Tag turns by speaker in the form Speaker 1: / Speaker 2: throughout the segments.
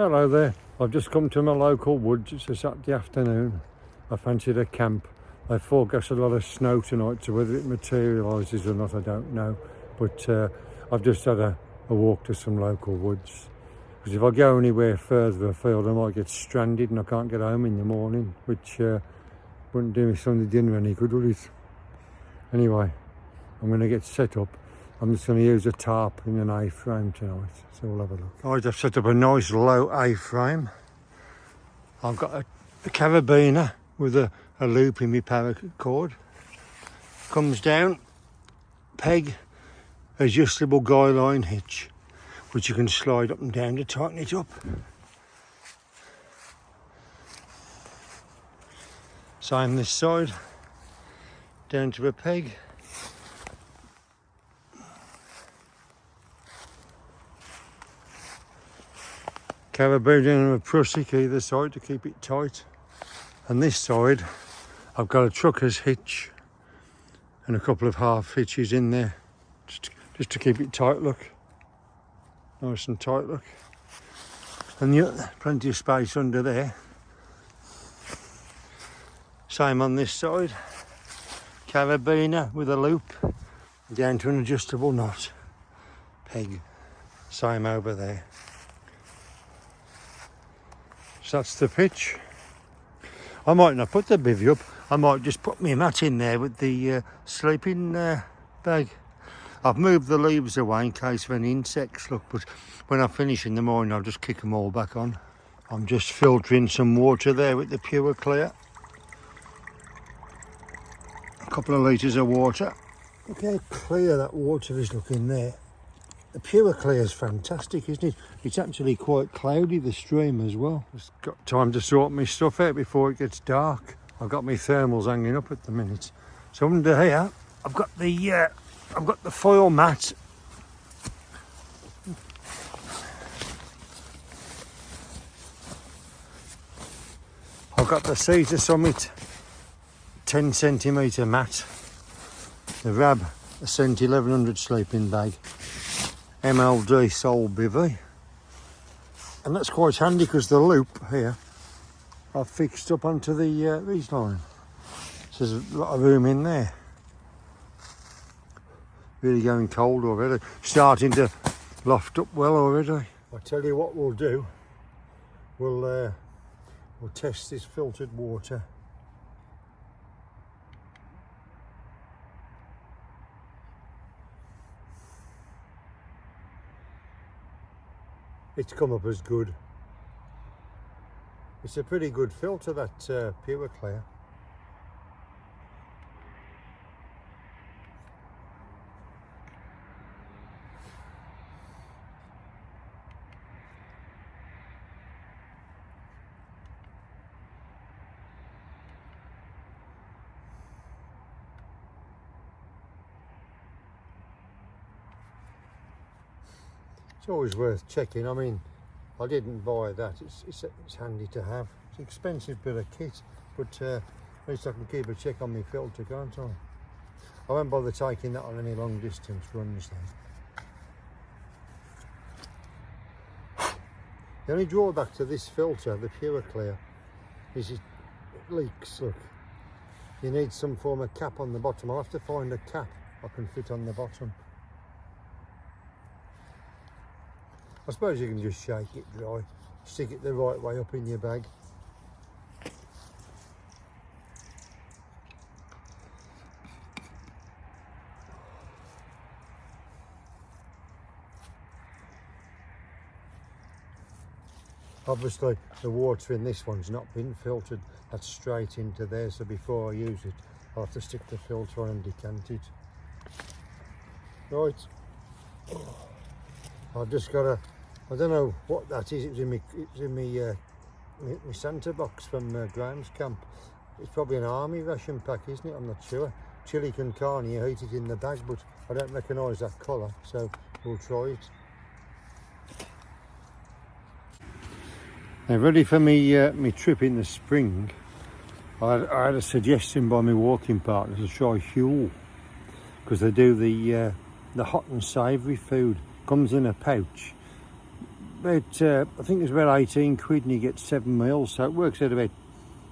Speaker 1: Hello there, I've just come to my local woods. It's a Saturday afternoon. I fancied a camp. They forecast a lot of snow tonight, so whether it materialises or not I don't know. But I've just had a walk to some local woods. Because if I go anywhere further afield I might get stranded and I can't get home in the morning, which wouldn't do me Sunday dinner any good, would it? Anyway, I'm going to get set up. I'm just going to use a tarp in an A-frame tonight, so we'll have a look. Right, I've set up a nice low A-frame. I've got a carabiner with a loop in my paracord. Comes down, peg, adjustable guy line hitch, which you can slide up and down to tighten it up. Same this side, down to a peg. Carabiner and a prusik either side to keep it tight. And this side, I've got a trucker's hitch and a couple of half hitches in there, just to keep it tight, look. Nice and tight, look. And plenty of space under there. Same on this side. Carabiner with a loop down to an adjustable knot. Peg. Same over there. So that's the pitch. I might not put the bivvy up. I might just put my mat in there with the sleeping bag. I've moved the leaves away in case of any insects, look, but when I finish in the morning I'll just kick them all back on. I'm just filtering some water there with the Pure Clear. A couple of litres of water. Look how clear that water is looking there. The Pure Clear is fantastic, isn't it? It's actually quite cloudy, the stream as well. Just got time to sort my stuff out before it gets dark. I've got my thermals hanging up at the minute. So under here, I've got the foil mat. I've got the Cedar Summit 10cm mat. The Rab Ascent 1100 sleeping bag. MLD Tarp Bivy, and that's quite handy because the loop here I've fixed up onto the reach line, so there's a lot of room in there. Really going cold already, starting to loft up well already. I tell you what we'll do, we'll test this filtered water. It's come up as good. It's a pretty good filter, that Pure Clear. It's always worth checking. I mean, I didn't buy that. It's handy to have. It's an expensive bit of kit, but at least I can keep a check on my filter, can't I? I won't bother taking that on any long distance runs then. The only drawback to this filter, the Pure Clear, is it leaks, look. You need some form of cap on the bottom. I'll have to find a cap I can fit on the bottom. I suppose you can just shake it dry, stick it the right way up in your bag. Obviously the water in this one's not been filtered, that's straight into there, so before I use it I'll have to stick the filter on and decant it. Right, I've just got I don't know what that is. It was in my Santa box from Graham's camp. It's probably an army ration pack, isn't it? I'm not sure. Chili con carne, you heat it in the bag, but I don't recognise that colour, so we'll try it. Now, ready for me trip in the spring. I had a suggestion by my walking partner to try Huel, because they do the hot and savoury food. Comes in a pouch. about, I think it's about 18 quid and you get 7 meals, so it works out about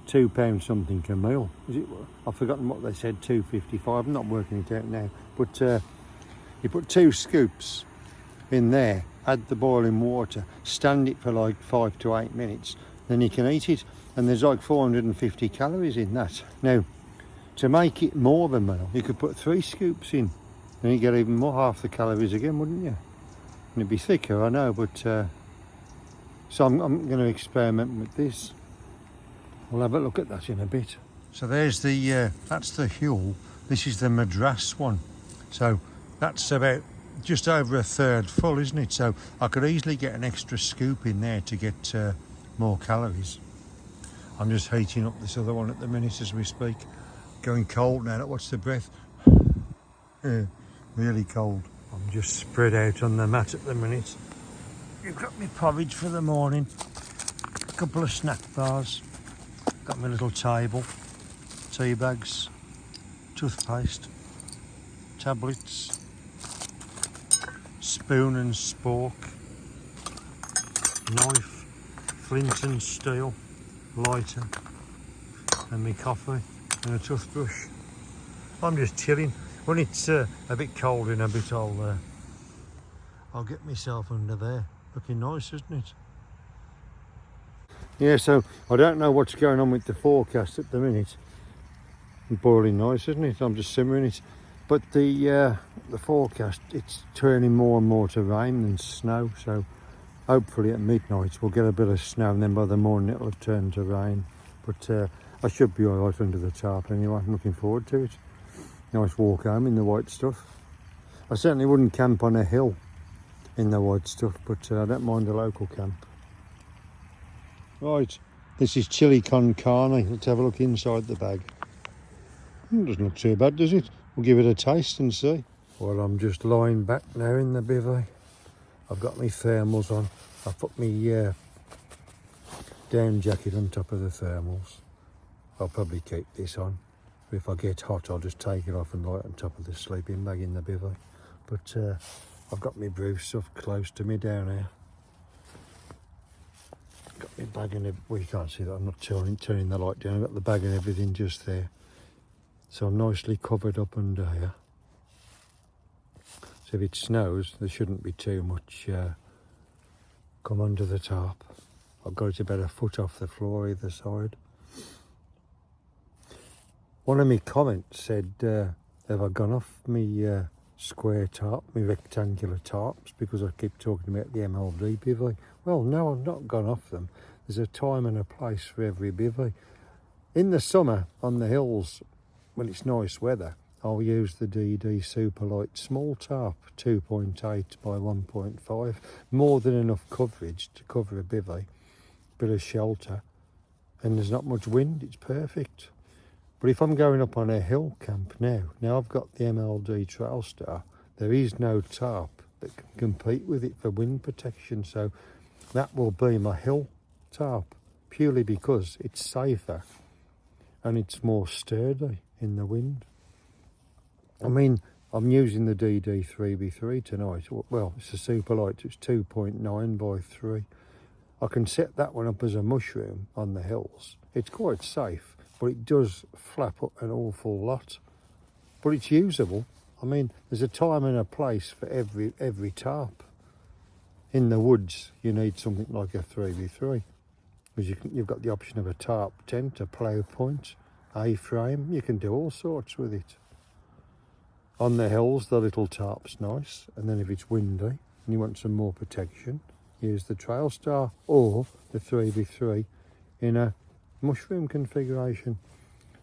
Speaker 1: £2 something a meal. Is it? I've forgotten what they said, 2.55. I'm not working it out now. But you put 2 scoops in there, add the boiling water, stand it for like 5 to 8 minutes, then you can eat it. And there's like 450 calories in that. Now, to make it more than meal, you could put 3 scoops in, and you get even more, half the calories again, wouldn't you? And it'd be thicker, I know, but so I'm going to experiment with this. We'll have a look at that in a bit. So there's the that's the Huel. This is the Madras one. So that's about just over a third full, isn't it? So I could easily get an extra scoop in there to get more calories. I'm just heating up this other one at the minute as we speak. Going cold now, watch the breath. Really cold. I'm just spread out on the mat at the minute. You've got my porridge for the morning, a couple of snack bars, got my little table, tea bags, toothpaste, tablets, spoon and spork, knife, flint and steel, lighter, and my coffee and a toothbrush. I'm just chilling. When it's a bit cold in a bit, I'll get myself under there. Looking nice, isn't it? Yeah, so I don't know what's going on with the forecast at the minute. It's boiling nice, isn't it? I'm just simmering it. But the forecast, it's turning more and more to rain than snow. So hopefully at midnight we'll get a bit of snow, and then by the morning it'll turn to rain. But I should be all right under the tarp anyway. I'm looking forward to it. Nice walk home in the white stuff. I certainly wouldn't camp on a hill in the white stuff, but I don't mind a local camp. Right, this is chili con carne. Let's have a look inside the bag. Doesn't look too bad, does it? We'll give it a taste and see. Well, I'm just lying back now in the bivvy. I've got my thermals on. I've put my down jacket on top of the thermals. I'll probably keep this on. If I get hot, I'll just take it off and lie on top of the sleeping bag in the bivvy. But I've got my brew stuff close to me down here. Got my bag and well, you can't see that. I'm not turning the light down. I've got the bag and everything just there. So I'm nicely covered up under here. So if it snows, there shouldn't be too much come under the tarp. I've got it about a foot off the floor either side. One of my comments said, have I gone off me square tarp, my rectangular tarps, because I keep talking about the MLD bivvy? Well, no, I've not gone off them. There's a time and a place for every bivvy. In the summer, on the hills, when it's nice weather, I'll use the DD Superlight small tarp, 2.8 by 1.5. More than enough coverage to cover a bivvy, bit of shelter, and there's not much wind, it's perfect. But if I'm going up on a hill camp now I've got the MLD Trailstar, there is no tarp that can compete with it for wind protection, so that will be my hill tarp, purely because it's safer and it's more sturdy in the wind. I mean, I'm using the DD 3x3 tonight. Well, it's a super light, it's 2.9 by 3. I can set that one up as a mushroom on the hills. It's quite safe, but it does flap up an awful lot. But it's usable. I mean, there's a time and a place for every tarp. In the woods, you need something like a 3x3. Because you've got the option of a tarp tent, a plough point, A-frame. You can do all sorts with it. On the hills, the little tarp's nice. And then if it's windy and you want some more protection, use the Trailstar or the 3x3 in a mushroom configuration.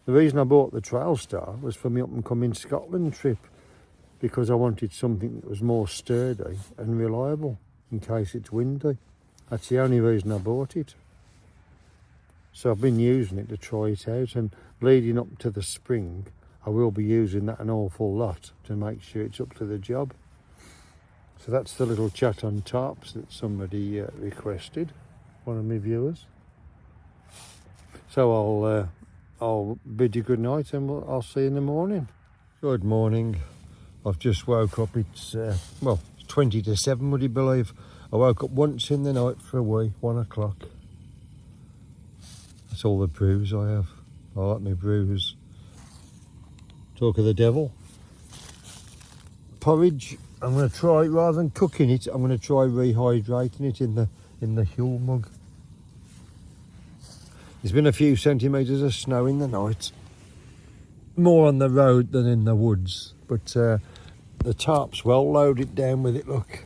Speaker 1: The reason I bought the Trailstar was for my up and coming Scotland trip, because I wanted something that was more sturdy and reliable in case it's windy. That's the only reason I bought it. So I've been using it to try it out, and leading up to the spring I will be using that an awful lot to make sure it's up to the job. So that's the little chat on tarps that somebody requested, one of my viewers. So I'll bid you good night, and I'll see you in the morning. Good morning. I've just woke up. It's well, 20 to 7, would you believe? I woke up once in the night for a wee, 1 o'clock. That's all the brews I have. I like my brews. Talk of the devil. Porridge, I'm going to try, rather than cooking it, I'm going to try rehydrating it in the Huel mug. There's been a few centimetres of snow in the night. More on the road than in the woods, but the tarp's well loaded down with it, look.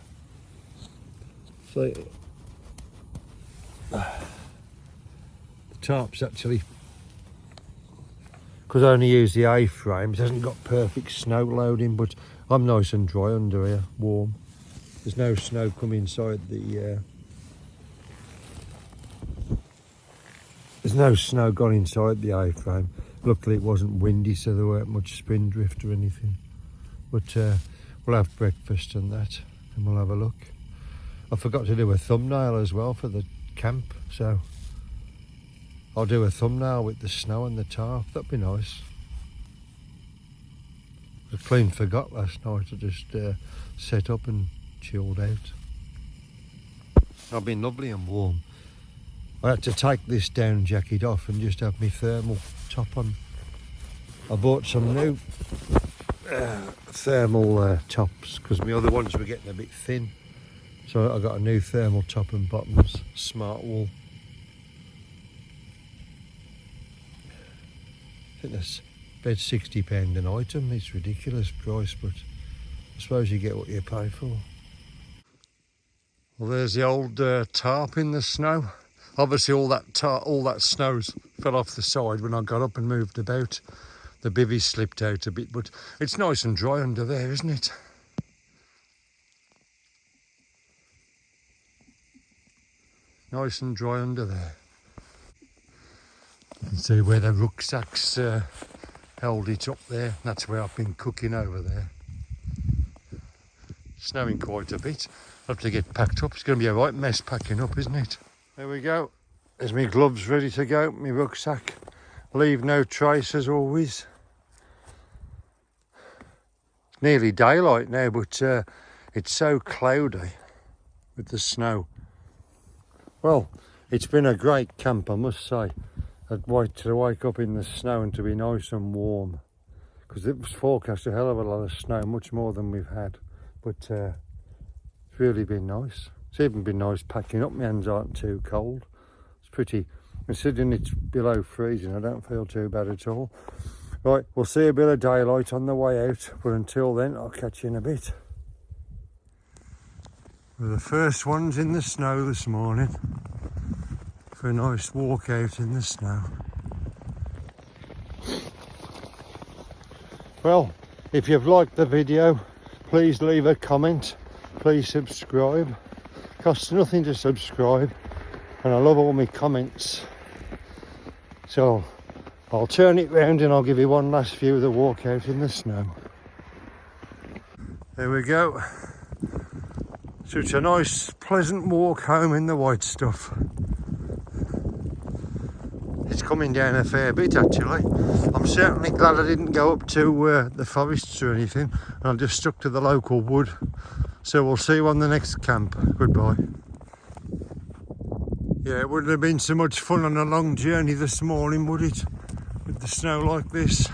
Speaker 1: So the tarp's actually, because I only use the A-frame, it hasn't got perfect snow loading, but I'm nice and dry under here, warm. There's no snow come inside the there's no snow gone inside the A-frame. Luckily it wasn't windy, so there weren't much spin drift or anything. But we'll have breakfast and that, and we'll have a look. I forgot to do a thumbnail as well for the camp, so I'll do a thumbnail with the snow and the tarp. That'd be nice. I clean forgot last night. I just set up and chilled out. I've been lovely and warm. I had to take this down jacket off and just have my thermal top on. I bought some new thermal tops because my other ones were getting a bit thin. So I got a new thermal top and bottoms, smart wool. I think that's about £60 an item. It's ridiculous price, but I suppose you get what you pay for. Well, there's the old tarp in the snow. Obviously all that snow fell off the side when I got up and moved about. The bivvy slipped out a bit, but it's nice and dry under there, isn't it? Nice and dry under there. You can see where the rucksacks held it up there. That's where I've been cooking over there. Snowing quite a bit. I'll have to get packed up. It's going to be a right mess packing up, isn't it? There we go. There's my gloves ready to go, my rucksack. Leave no trace as always. It's nearly daylight now, but it's so cloudy with the snow. Well, it's been a great camp, I must say. I'd wait to wake up in the snow and to be nice and warm, because it was forecast a hell of a lot of snow, much more than we've had. But it's really been nice. It's even been nice packing up. My hands aren't too cold. It's pretty, considering it's below freezing, I don't feel too bad at all. Right, we'll see a bit of daylight on the way out, but until then, I'll catch you in a bit. We're the first ones in the snow this morning for a nice walk out in the snow. Well, if you've liked the video, please leave a comment. Please subscribe. Costs nothing to subscribe, and I love all my comments. So I'll turn it round and I'll give you one last view of the walk out in the snow. There we go. So it's a nice pleasant walk home in the white stuff. It's coming down a fair bit actually. I'm certainly glad I didn't go up to the forests or anything. I just stuck to the local wood. So we'll see you on the next camp. Goodbye. Yeah, it wouldn't have been so much fun on a long journey this morning, would it? With the snow like this.